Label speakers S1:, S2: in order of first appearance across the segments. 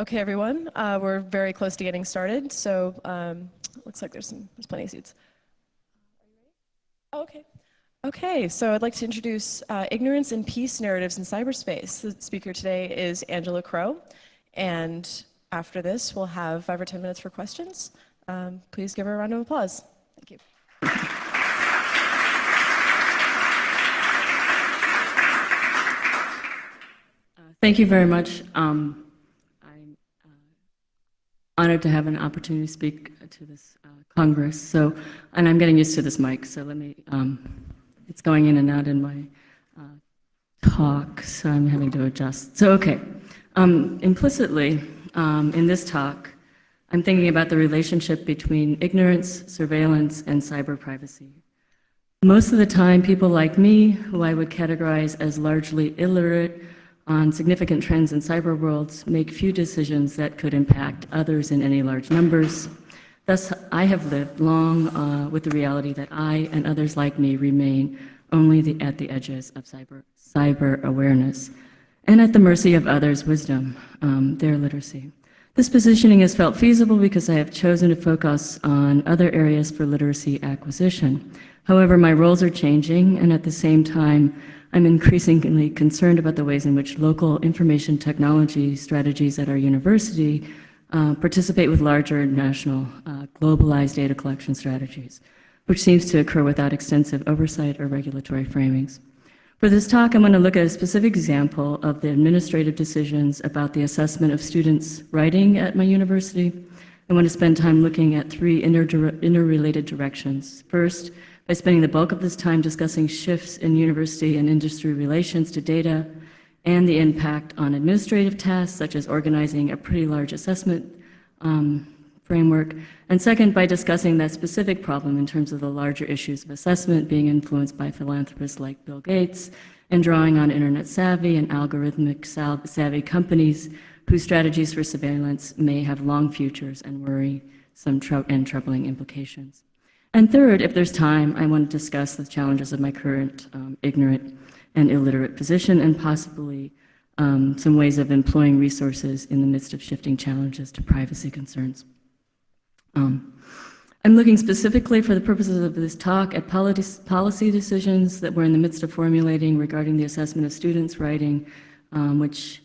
S1: Okay, everyone, we're very close to getting started, so looks like there's plenty of seats. Are you ready? Oh, okay. Okay, so I'd like to introduce Ignorance and Peace Narratives in Cyberspace. The speaker today is Angela Crow, and after this, we'll have 5 or 10 minutes for questions. Please give her a round of applause. Thank you.
S2: Thank you very much. I'm honored to have an opportunity to speak to this Congress. And I'm getting used to this mic, so let me, it's going in and out in my talk, so I'm having to adjust. So, okay, implicitly in this talk, I'm thinking about the relationship between ignorance, surveillance, and cyber privacy. Most of the time, people like me, who I would categorize as largely illiterate on significant trends in cyber worlds, make few decisions that could impact others in any large numbers. Thus, I have lived long with the reality that I and others like me remain only at the edges of cyber awareness and at the mercy of others' wisdom, their literacy. This positioning has felt feasible because I have chosen to focus on other areas for literacy acquisition. However, my roles are changing, and at the same time, I'm increasingly concerned about the ways in which local information technology strategies at our university participate with larger national globalized data collection strategies, which seems to occur without extensive oversight or regulatory framings. For this talk, I'm going to look at a specific example of the administrative decisions about the assessment of students' writing at my university. I want to spend time looking at 3 interrelated directions. First, by spending the bulk of this time discussing shifts in university and industry relations to data and the impact on administrative tasks, such as organizing a pretty large assessment framework. And second, by discussing that specific problem in terms of the larger issues of assessment being influenced by philanthropists like Bill Gates and drawing on internet savvy and algorithmic savvy companies whose strategies for surveillance may have long futures and worrisome and troubling implications. And third, if there's time, I want to discuss the challenges of my current ignorant and illiterate position and possibly some ways of employing resources in the midst of shifting challenges to privacy concerns. I'm looking specifically for the purposes of this talk at policy decisions that we're in the midst of formulating regarding the assessment of students' writing, which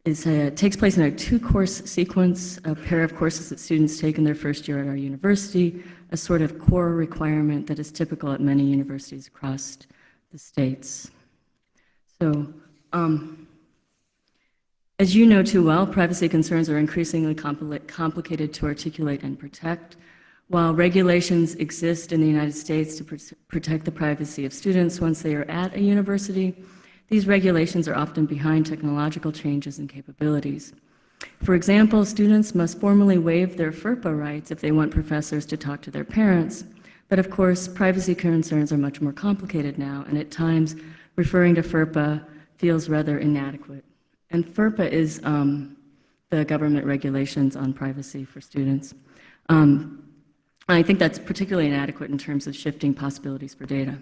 S2: takes place in a 2-course sequence, a pair of courses that students take in their first year at our university, a sort of core requirement that is typical at many universities across the states. So, as you know too well, privacy concerns are increasingly complicated to articulate and protect. While regulations exist in the United States to protect the privacy of students once they are at a university, these regulations are often behind technological changes and capabilities. For example, students must formally waive their FERPA rights if they want professors to talk to their parents. But of course, privacy concerns are much more complicated now, and at times, referring to FERPA feels rather inadequate. And FERPA is the government regulations on privacy for students. I think that's particularly inadequate in terms of shifting possibilities for data.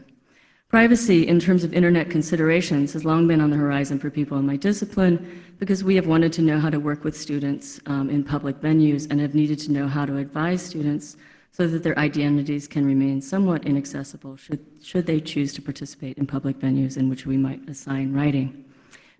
S2: Privacy, in terms of internet considerations, has long been on the horizon for people in my discipline because we have wanted to know how to work with students in public venues and have needed to know how to advise students so that their identities can remain somewhat inaccessible should they choose to participate in public venues in which we might assign writing.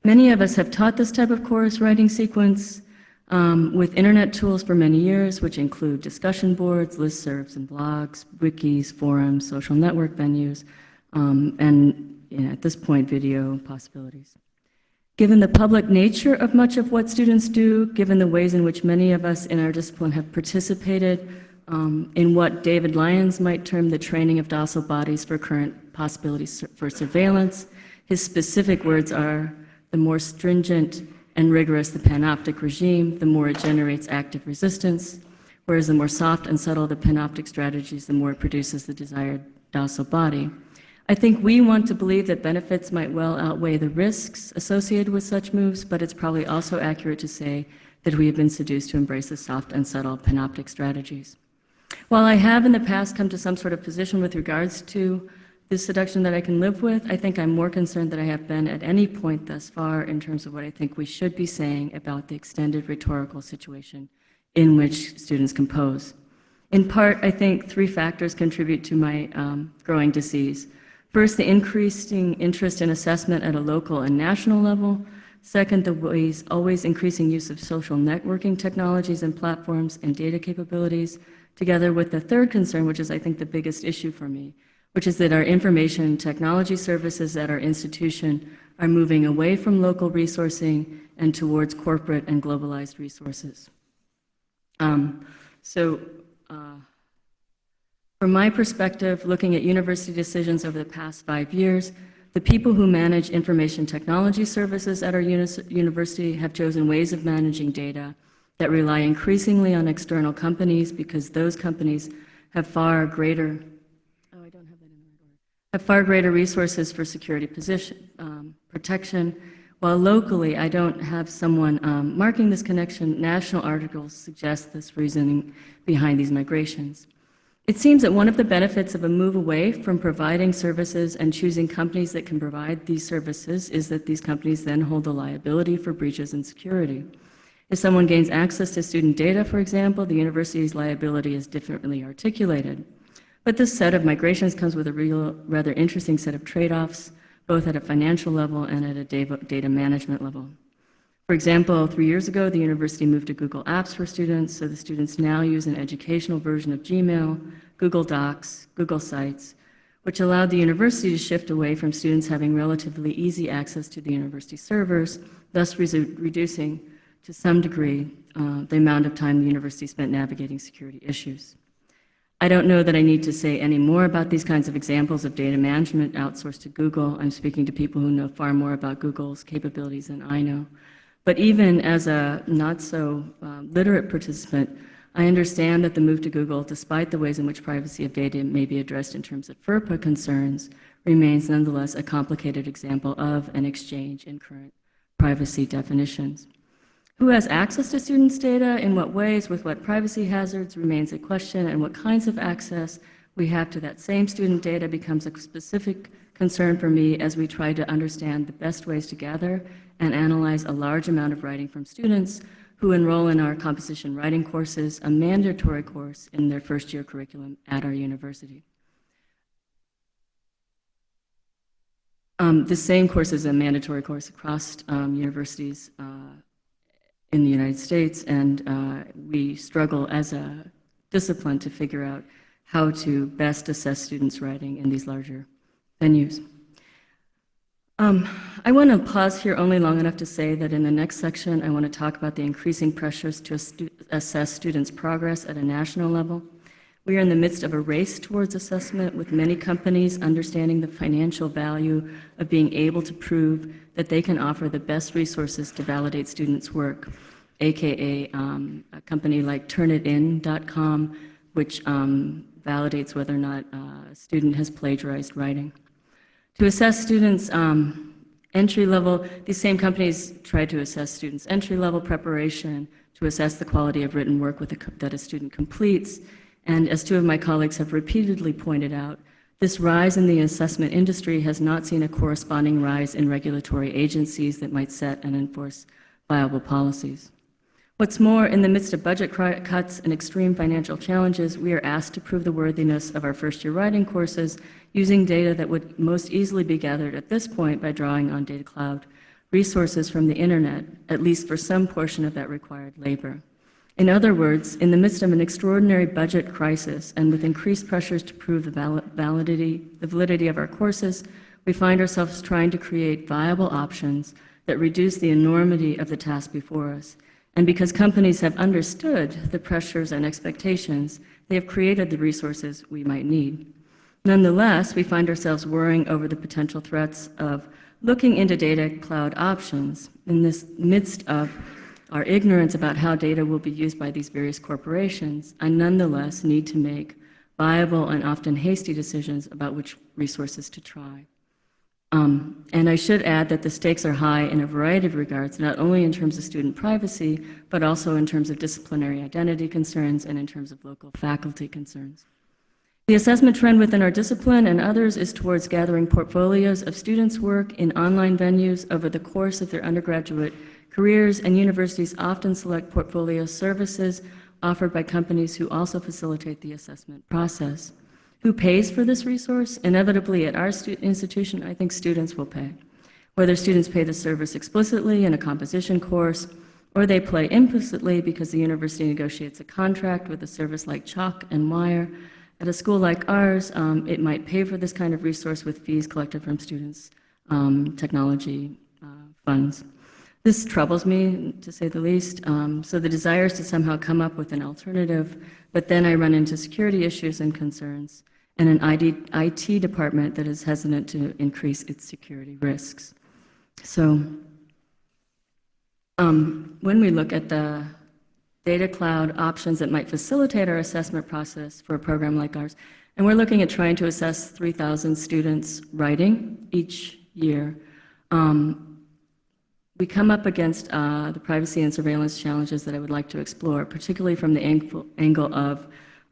S2: Many of us have taught this type of course writing sequence with internet tools for many years, which include discussion boards, listservs and blogs, wikis, forums, social network venues, and at this point, video possibilities. Given the public nature of much of what students do, given the ways in which many of us in our discipline have participated in what David Lyons might term the training of docile bodies for current possibilities for surveillance, his specific words are, the more stringent and rigorous the panoptic regime, the more it generates active resistance, whereas the more soft and subtle the panoptic strategies, the more it produces the desired docile body. I think we want to believe that benefits might well outweigh the risks associated with such moves, but it's probably also accurate to say that we have been seduced to embrace the soft and subtle panoptic strategies. While I have in the past come to some sort of position with regards to this seduction that I can live with. I think I'm more concerned than I have been at any point thus far in terms of what I think we should be saying about the extended rhetorical situation in which students compose. In part, I think three factors contribute to my growing disease. First, the increasing interest in assessment at a local and national level. Second, the always increasing use of social networking technologies and platforms and data capabilities, together with the third concern, which is I think the biggest issue for me, which is that our information technology services at our institution are moving away from local resourcing and towards corporate and globalized resources. From my perspective, looking at university decisions over the past 5 years, the people who manage information technology services at our university have chosen ways of managing data that rely increasingly on external companies because those companies have far greater resources for security protection, while locally I don't have someone marking this connection. National articles suggest this reasoning behind these migrations. It seems that one of the benefits of a move away from providing services and choosing companies that can provide these services is that these companies then hold the liability for breaches in security. If someone gains access to student data, for example, the university's liability is differently articulated. But this set of migrations comes with a rather interesting set of trade-offs, both at a financial level and at a data management level. For example, 3 years ago, the university moved to Google Apps for students, so the students now use an educational version of Gmail, Google Docs, Google Sites, which allowed the university to shift away from students having relatively easy access to the university servers, thus reducing, to some degree, the amount of time the university spent navigating security issues. I don't know that I need to say any more about these kinds of examples of data management outsourced to Google. I'm speaking to people who know far more about Google's capabilities than I know. But even as a not-so-literate participant, I understand that the move to Google, despite the ways in which privacy of data may be addressed in terms of FERPA concerns, remains nonetheless a complicated example of an exchange in current privacy definitions. Who has access to students' data, in what ways, with what privacy hazards remains a question, and what kinds of access we have to that same student data becomes a specific concern for me as we try to understand the best ways to gather and analyze a large amount of writing from students who enroll in our composition writing courses, a mandatory course in their first-year curriculum at our university. The same course is a mandatory course across universities in the United States, and we struggle as a discipline to figure out how to best assess students' writing in these larger venues. I want to pause here only long enough to say that in the next section, I want to talk about the increasing pressures to assess students' progress at a national level. We are in the midst of a race towards assessment, with many companies understanding the financial value of being able to prove that they can offer the best resources to validate students' work, aka a company like turnitin.com, which validates whether or not a student has plagiarized writing. To assess students' entry-level, these same companies try to assess students' entry-level preparation, to assess the quality of written work that a student completes, and as two of my colleagues have repeatedly pointed out, this rise in the assessment industry has not seen a corresponding rise in regulatory agencies that might set and enforce viable policies. What's more, in the midst of budget cuts and extreme financial challenges, we are asked to prove the worthiness of our first-year writing courses using data that would most easily be gathered at this point by drawing on data cloud resources from the internet, at least for some portion of that required labor. In other words, in the midst of an extraordinary budget crisis and with increased pressures to prove the validity of our courses, we find ourselves trying to create viable options that reduce the enormity of the task before us. And because companies have understood the pressures and expectations, they have created the resources we might need. Nonetheless, we find ourselves worrying over the potential threats of looking into data cloud options in this midst of our ignorance about how data will be used by these various corporations. I nonetheless need to make viable and often hasty decisions about which resources to try. And I should add that the stakes are high in a variety of regards, not only in terms of student privacy, but also in terms of disciplinary identity concerns and in terms of local faculty concerns. The assessment trend within our discipline and others is towards gathering portfolios of students' work in online venues over the course of their undergraduate careers, and universities often select portfolio services offered by companies who also facilitate the assessment process. Who pays for this resource? Inevitably, at our institution, I think students will pay. Whether students pay the service explicitly in a composition course, or they pay implicitly because the university negotiates a contract with a service like Chalk and Wire. At a school like ours, it might pay for this kind of resource with fees collected from students' technology funds. This troubles me, to say the least. So the desire is to somehow come up with an alternative, but then I run into security issues and concerns, and an IT department that is hesitant to increase its security risks. So when we look at the data cloud options that might facilitate our assessment process for a program like ours, and we're looking at trying to assess 3,000 students writing each year, we come up against the privacy and surveillance challenges that I would like to explore, particularly from the angle of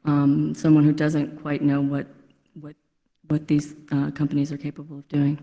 S2: someone who doesn't quite know what these companies are capable of doing.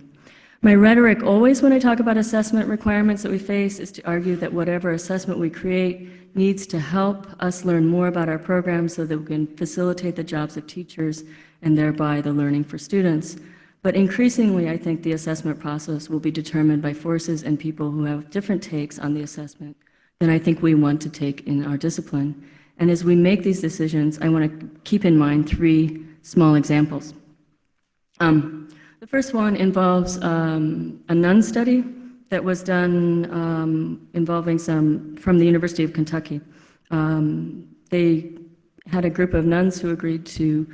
S2: My rhetoric always when I talk about assessment requirements that we face is to argue that whatever assessment we create needs to help us learn more about our programs so that we can facilitate the jobs of teachers and thereby the learning for students. But increasingly, I think the assessment process will be determined by forces and people who have different takes on the assessment than I think we want to take in our discipline. And as we make these decisions, I want to keep in mind 3 small examples. The first one involves a nun study that was done involving some from the University of Kentucky. They had a group of nuns who agreed to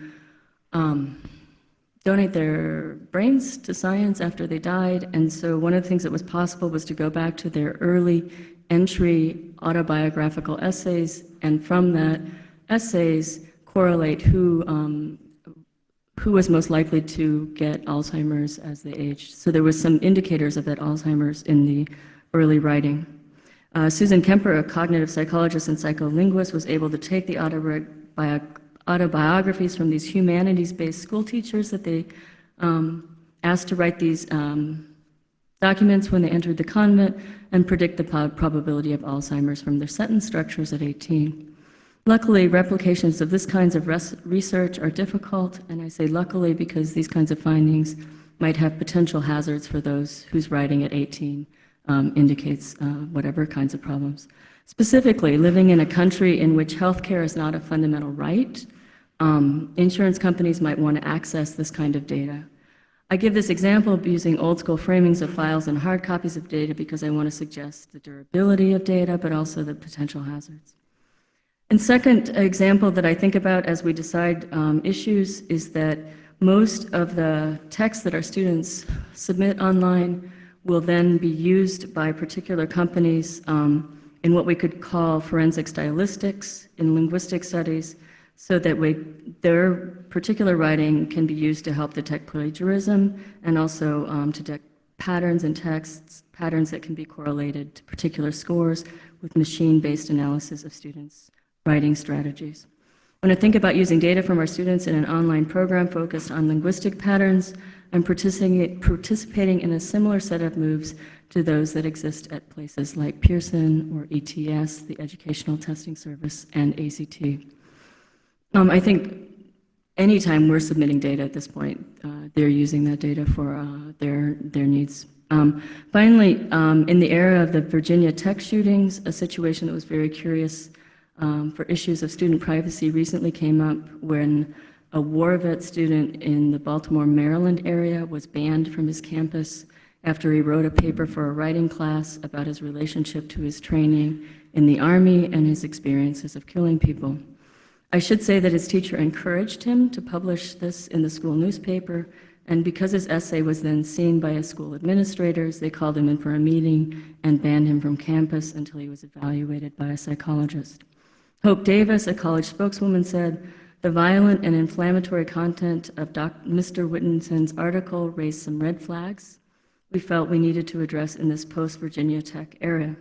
S2: donate their brains to science after they died, and so one of the things that was possible was to go back to their early entry autobiographical essays, and from that essays correlate who was most likely to get Alzheimer's as they aged. So there was some indicators of that Alzheimer's in the early writing. Susan Kemper, a cognitive psychologist and psycholinguist, was able to take the autobiographies from these humanities-based school teachers that they asked to write these documents when they entered the convent and predict the probability of Alzheimer's from their sentence structures at 18. Luckily, replications of this kinds of research are difficult, and I say luckily because these kinds of findings might have potential hazards for those whose writing at 18 indicates whatever kinds of problems. Specifically, living in a country in which healthcare is not a fundamental right, insurance companies might want to access this kind of data. I give this example of using old school framings of files and hard copies of data because I want to suggest the durability of data, but also the potential hazards. And second example that I think about as we decide issues is that most of the text that our students submit online will then be used by particular companies in what we could call forensic stylistics in linguistic studies, so that their particular writing can be used to help detect plagiarism and also to detect patterns in texts, patterns that can be correlated to particular scores with machine-based analysis of students' writing strategies. When I think about using data from our students in an online program focused on linguistic patterns, I'm participating in a similar set of moves to those that exist at places like Pearson or ETS, the Educational Testing Service, and ACT. I think anytime we're submitting data at this point, they're using that data for their needs. Finally, in the era of the Virginia Tech shootings, a situation that was very curious for issues of student privacy recently came up when a war vet student in the Baltimore, Maryland area was banned from his campus after he wrote a paper for a writing class about his relationship to his training in the Army and his experiences of killing people. I should say that his teacher encouraged him to publish this in the school newspaper, and because his essay was then seen by his school administrators, they called him in for a meeting and banned him from campus until he was evaluated by a psychologist. Hope Davis, a college spokeswoman, said, "The violent and inflammatory content of Mr. Whittington's article raised some red flags we felt we needed to address in this post-Virginia Tech era.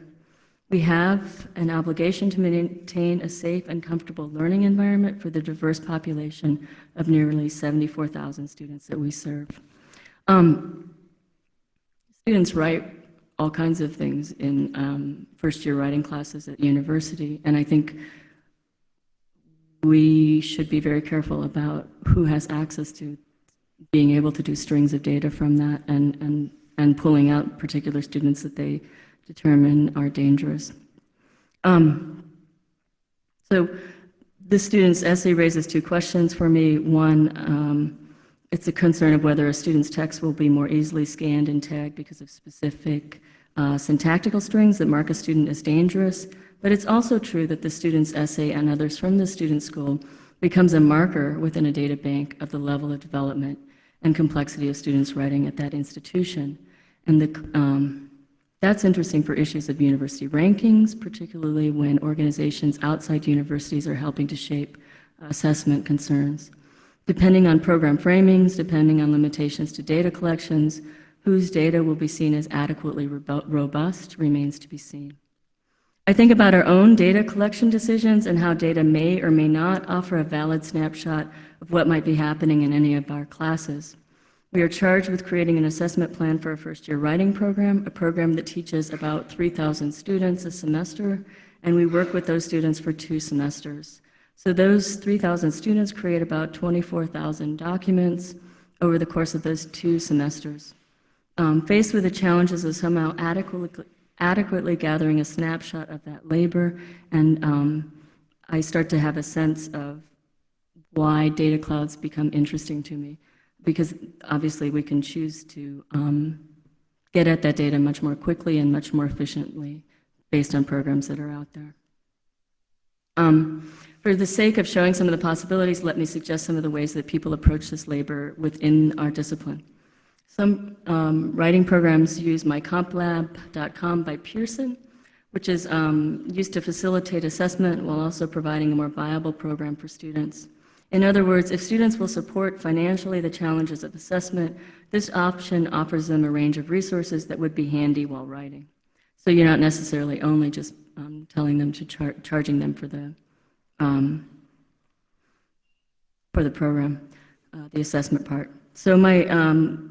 S2: We have an obligation to maintain a safe and comfortable learning environment for the diverse population of nearly 74,000 students that we serve. Students write all kinds of things in first-year writing classes at university, and I think we should be very careful about who has access to being able to do strings of data from that and pulling out particular students that they determine are dangerous. So the student's essay raises two questions for me. One, it's a concern of whether a student's text will be more easily scanned and tagged because of specific syntactical strings that mark a student as dangerous. But it's also true that the student's essay and others from the student school becomes a marker within a data bank of the level of development and complexity of students writing at that institution. And that's interesting for issues of university rankings, particularly when organizations outside universities are helping to shape assessment concerns. Depending on program framings, depending on limitations to data collections, whose data will be seen as adequately robust remains to be seen. I think about our own data collection decisions and how data may or may not offer a valid snapshot of what might be happening in any of our classes. We are charged with creating an assessment plan for a first-year writing program, a program that teaches about 3,000 students a semester, and we work with those students for 2 semesters. So those 3,000 students create about 24,000 documents over the course of those 2 semesters. Faced with the challenges of somehow adequately gathering a snapshot of that labor, and I start to have a sense of why data clouds become interesting to me, because obviously we can choose to get at that data much more quickly and much more efficiently based on programs that are out there. For the sake of showing some of the possibilities, let me suggest some of the ways that people approach this labor within our discipline. Some writing programs use mycomplab.com by Pearson, which is used to facilitate assessment while also providing a more viable program for students. In other words, if students will support financially the challenges of assessment, this option offers them a range of resources that would be handy while writing. So you're not necessarily only just telling them to charging them for the program, the assessment part. So my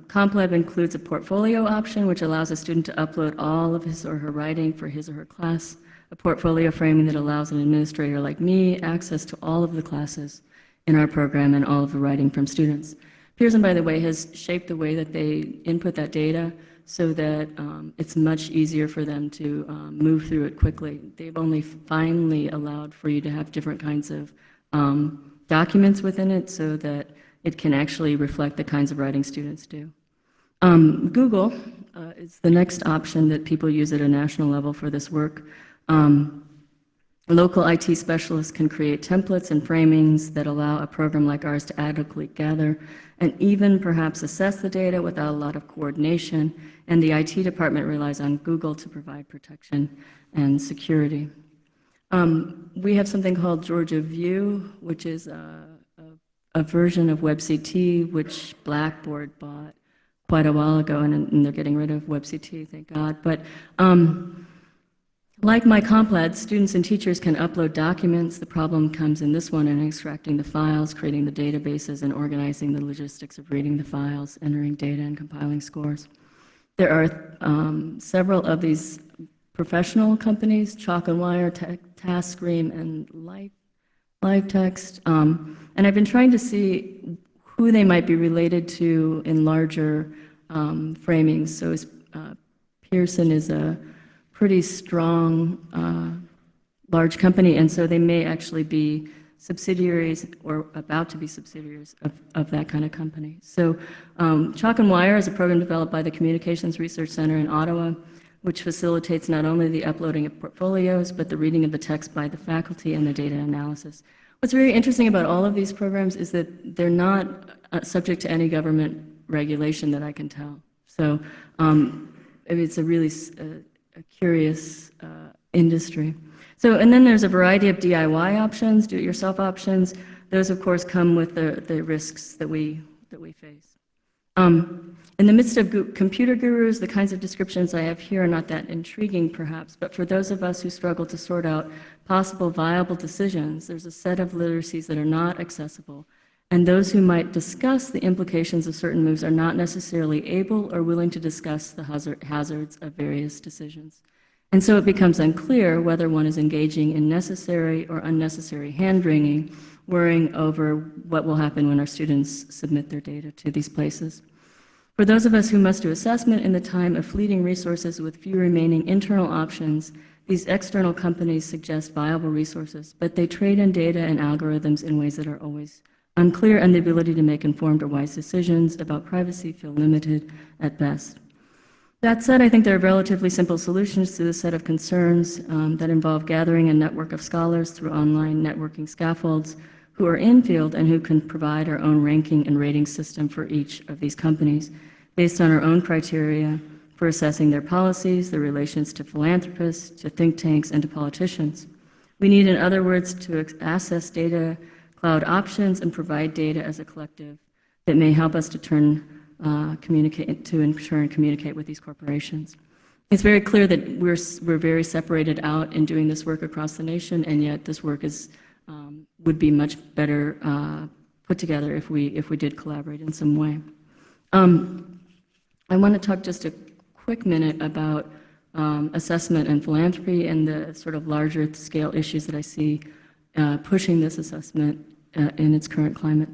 S2: CompLab includes a portfolio option, which allows a student to upload all of his or her writing for his or her class, a portfolio framing that allows an administrator like me access to all of the classes in our program and all of the writing from students. Pearson, by the way, has shaped the way that they input that data so that it's much easier for them to move through it quickly. They've only finally allowed for you to have different kinds of documents within it so that it can actually reflect the kinds of writing students do. Google is the next option that people use at a national level for this work. Local IT specialists can create templates and framings that allow a program like ours to adequately gather and even perhaps assess the data without a lot of coordination, and the IT department relies on Google to provide protection and security. We have something called Georgia View, which is a version of WebCT, which Blackboard bought quite a while ago, and they're getting rid of WebCT, thank God. But like myComplab, students and teachers can upload documents. The problem comes in this one in extracting the files, creating the databases, and organizing the logistics of reading the files, entering data, and compiling scores. There are several of these professional companies, Chalk and Wire, TaskScream, and LiveText. And I've been trying to see who they might be related to in larger framings. So Pearson is a pretty strong, large company, and so they may actually be subsidiaries or about to be subsidiaries of that kind of company. So Chalk and Wire is a program developed by the Communications Research Center in Ottawa, which facilitates not only the uploading of portfolios, but the reading of the text by the faculty and the data analysis. What's very interesting about all of these programs is that they're not subject to any government regulation that I can tell. So it's a really a curious industry. So, and then there's a variety of DIY options, do-it-yourself options. Those, of course, come with the risks that we face. In the midst of computer gurus, the kinds of descriptions I have here are not that intriguing, perhaps, but for those of us who struggle to sort out possible viable decisions, there's a set of literacies that are not accessible, and those who might discuss the implications of certain moves are not necessarily able or willing to discuss the hazards of various decisions. And so it becomes unclear whether one is engaging in necessary or unnecessary hand-wringing, worrying over what will happen when our students submit their data to these places. For those of us who must do assessment in the time of fleeting resources with few remaining internal options, these external companies suggest viable resources, but they trade in data and algorithms in ways that are always unclear, and the ability to make informed or wise decisions about privacy feel limited at best. That said, I think there are relatively simple solutions to this set of concerns that involve gathering a network of scholars through online networking scaffolds who are in field and who can provide our own ranking and rating system for each of these companies based on our own criteria for assessing their policies, their relations to philanthropists, to think tanks, and to politicians. We need, in other words, to access data cloud options and provide data as a collective that may help us to communicate with these corporations. It's very clear that we're very separated out in doing this work across the nation, and yet this work would be much better put together if we did collaborate in some way. I want to talk just a quick minute about assessment and philanthropy and the sort of larger scale issues that I see pushing this assessment in its current climate.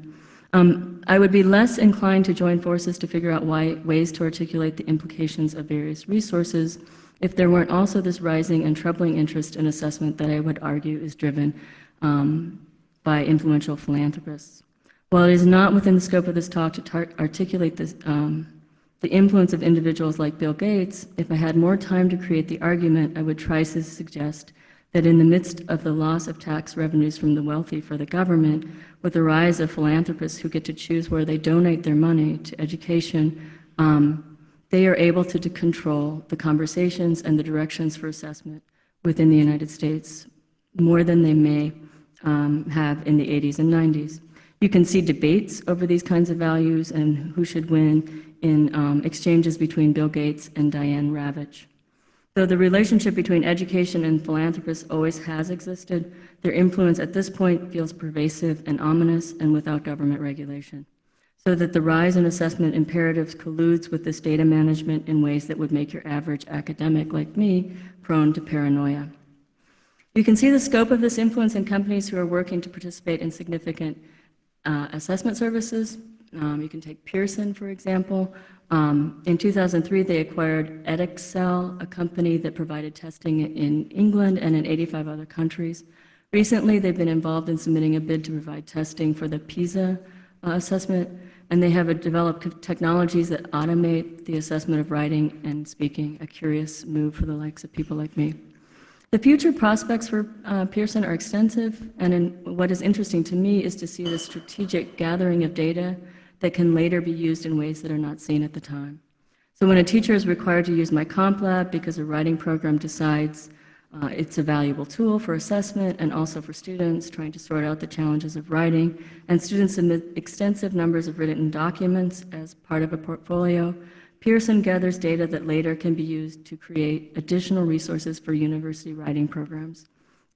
S2: I would be less inclined to join forces to figure out ways to articulate the implications of various resources if there weren't also this rising and troubling interest in assessment that I would argue is driven by influential philanthropists. While it is not within the scope of this talk to articulate this, the influence of individuals like Bill Gates, if I had more time to create the argument, I would try to suggest that in the midst of the loss of tax revenues from the wealthy for the government, with the rise of philanthropists who get to choose where they donate their money to education, they are able to control the conversations and the directions for assessment within the United States more than they may have in the 80s and 90s. You can see debates over these kinds of values and who should win in exchanges between Bill Gates and Diane Ravitch. Though the relationship between education and philanthropists always has existed, their influence at this point feels pervasive and ominous and without government regulation, so that the rise in assessment imperatives colludes with this data management in ways that would make your average academic like me prone to paranoia. You can see the scope of this influence in companies who are working to participate in significant assessment services. You can take Pearson, for example. In 2003, they acquired Edexcel, a company that provided testing in England and in 85 other countries. Recently, they've been involved in submitting a bid to provide testing for the PISA assessment, and they have developed technologies that automate the assessment of writing and speaking, a curious move for the likes of people like me. The future prospects for Pearson are extensive, and what is interesting to me is to see the strategic gathering of data that can later be used in ways that are not seen at the time. So when a teacher is required to use my comp lab because a writing program decides it's a valuable tool for assessment and also for students trying to sort out the challenges of writing, and students submit extensive numbers of written documents as part of a portfolio, Pearson gathers data that later can be used to create additional resources for university writing programs,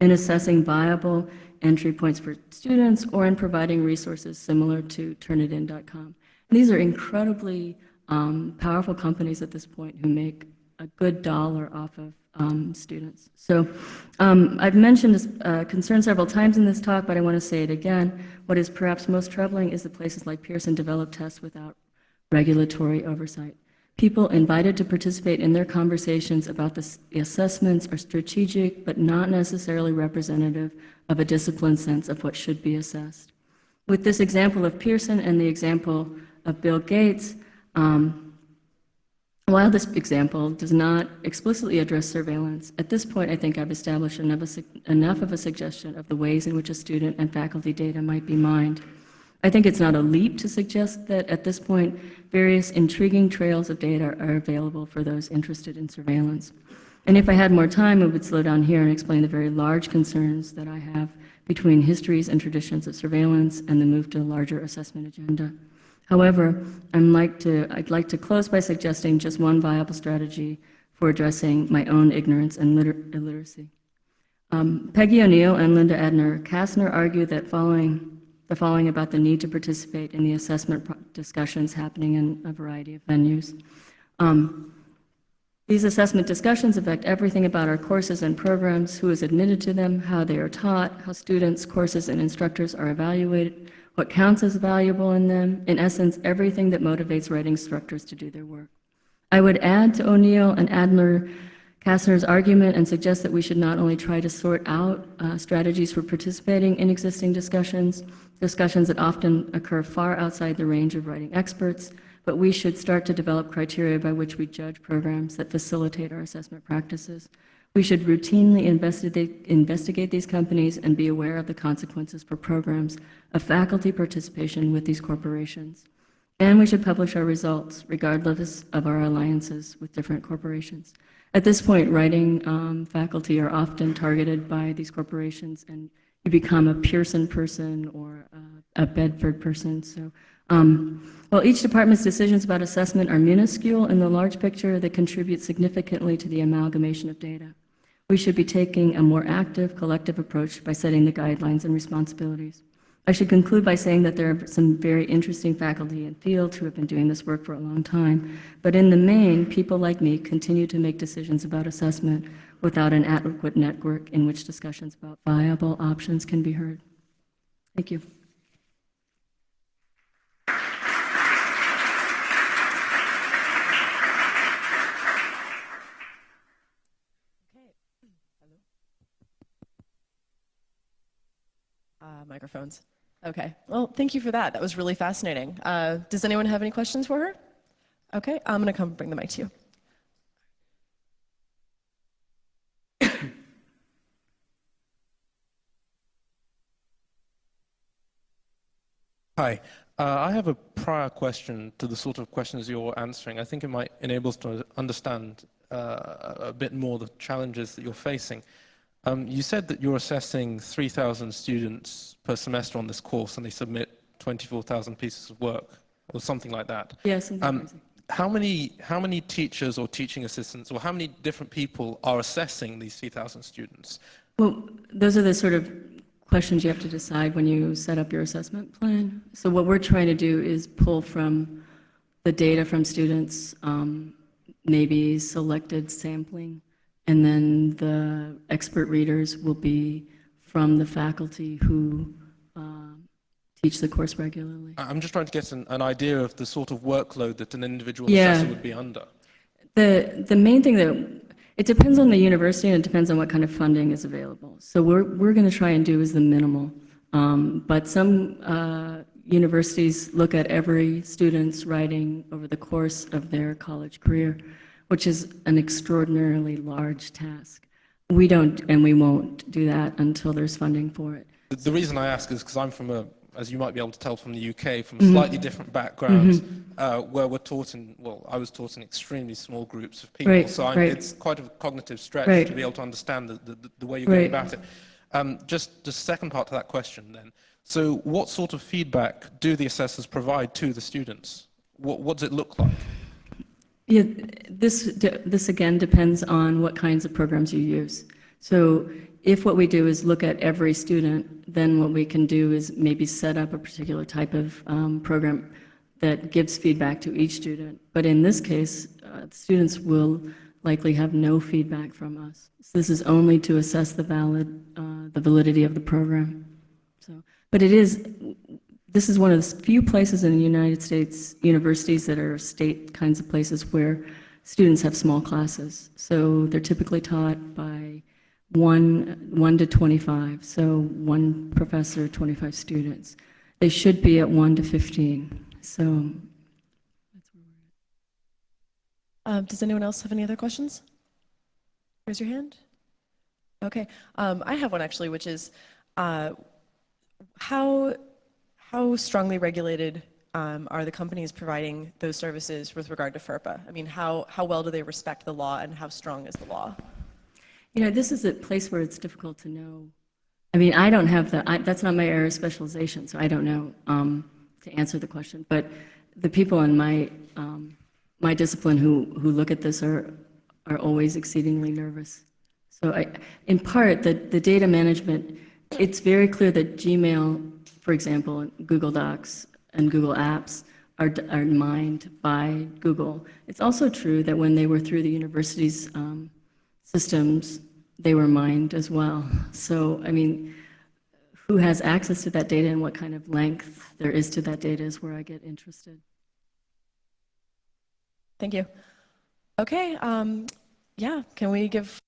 S2: in assessing viable entry points for students, or in providing resources similar to turnitin.com. These are incredibly powerful companies at this point who make a good dollar off of students. So I've mentioned this concern several times in this talk, but I want to say it again. What is perhaps most troubling is that places like Pearson develop tests without regulatory oversight. People invited to participate in their conversations about the assessments are strategic, but not necessarily representative of a disciplined sense of what should be assessed. With this example of Pearson and the example of Bill Gates, while this example does not explicitly address surveillance, at this point I think I've established enough of a suggestion of the ways in which a student and faculty data might be mined. I think it's not a leap to suggest that at this point, various intriguing trails of data are available for those interested in surveillance. And if I had more time, I would slow down here and explain the very large concerns that I have between histories and traditions of surveillance and the move to a larger assessment agenda. However, I'd like to close by suggesting just one viable strategy for addressing my own ignorance and illiteracy. Peggy O'Neill and Linda Edner Kastner argue that the following about the need to participate in the assessment discussions happening in a variety of venues. These assessment discussions affect everything about our courses and programs, who is admitted to them, how they are taught, how students, courses, and instructors are evaluated, what counts as valuable in them, in essence, everything that motivates writing instructors to do their work. I would add to O'Neill and Adler-Kastner's argument and suggest that we should not only try to sort out strategies for participating in existing discussions that often occur far outside the range of writing experts, but we should start to develop criteria by which we judge programs that facilitate our assessment practices. We should routinely investigate these companies and be aware of the consequences for programs of faculty participation with these corporations. And we should publish our results, regardless of our alliances with different corporations. At this point, writing faculty are often targeted by these corporations, and you become a Pearson person or a Bedford person. So, while each department's decisions about assessment are minuscule in the large picture, they contribute significantly to the amalgamation of data. We should be taking a more active, collective approach by setting the guidelines and responsibilities. I should conclude by saying that there are some very interesting faculty and fields who have been doing this work for a long time, but in the main, people like me continue to make decisions about assessment without an adequate network in which discussions about viable options can be heard. Thank you.
S1: Microphones. Okay, well, thank you for that. That was really fascinating. Does anyone have any questions for her? Okay, I'm gonna come bring the mic to you.
S3: Hi, I have a prior question to the sort of questions you're answering. I think it might enable us to understand a bit more the challenges that you're facing. You said that you're assessing 3,000 students per semester on this course, and they submit 24,000 pieces of work, or something like that.
S2: Yes.
S3: How many teachers or teaching assistants, or how many different people are assessing these 3,000 students?
S2: Well, those are the sort of questions you have to decide when you set up your assessment plan. So what we're trying to do is pull from the data from students, maybe selected sampling, and then the expert readers will be from the faculty who teach the course regularly.
S3: I'm just trying to get an idea of the sort of workload that an individual assessor would be under.
S2: The main thing that, it depends on the university and it depends on what kind of funding is available. So we're going to try and do is the minimal. But some universities look at every student's writing over the course of their college career, which is an extraordinarily large task. We don't, and we won't do that until there's funding for it.
S3: The reason I ask is because I'm from as you might be able to tell from the UK, from a slightly different background, where we're taught I was taught in extremely small groups of people, it's quite a cognitive stretch to be able to understand the way you're going about it. Just the second part to that question then. So what sort of feedback do the assessors provide to the students? What does it look like?
S2: Yeah, this again depends on what kinds of programs you use. So if what we do is look at every student, then what we can do is maybe set up a particular type of program that gives feedback to each student. But in this case, students will likely have no feedback from us. So this is only to assess the validity of the program. So, but this is one of the few places in the United States universities that are state kinds of places where students have small classes. So they're typically taught by 1 to 25, so one professor, 25 students. They should be at 1 to 15. So that's where we're at.
S1: Does anyone else have any other questions? Raise your hand. Okay, I have one actually, which is how strongly regulated are the companies providing those services with regard to FERPA? I mean, how well do they respect the law, and how strong is the law?
S2: You know, this is a place where it's difficult to know. I mean, I don't have that's not my area of specialization, so I don't know to answer the question. But the people in my discipline who look at this are always exceedingly nervous. So in part, the data management, it's very clear that Gmail, for example, and Google Docs and Google Apps are mined by Google. It's also true that when they were through the university's systems, they were mined as well. So, I mean, who has access to that data and what kind of length there is to that data is where I get interested.
S1: Thank you. Okay, yeah, can we give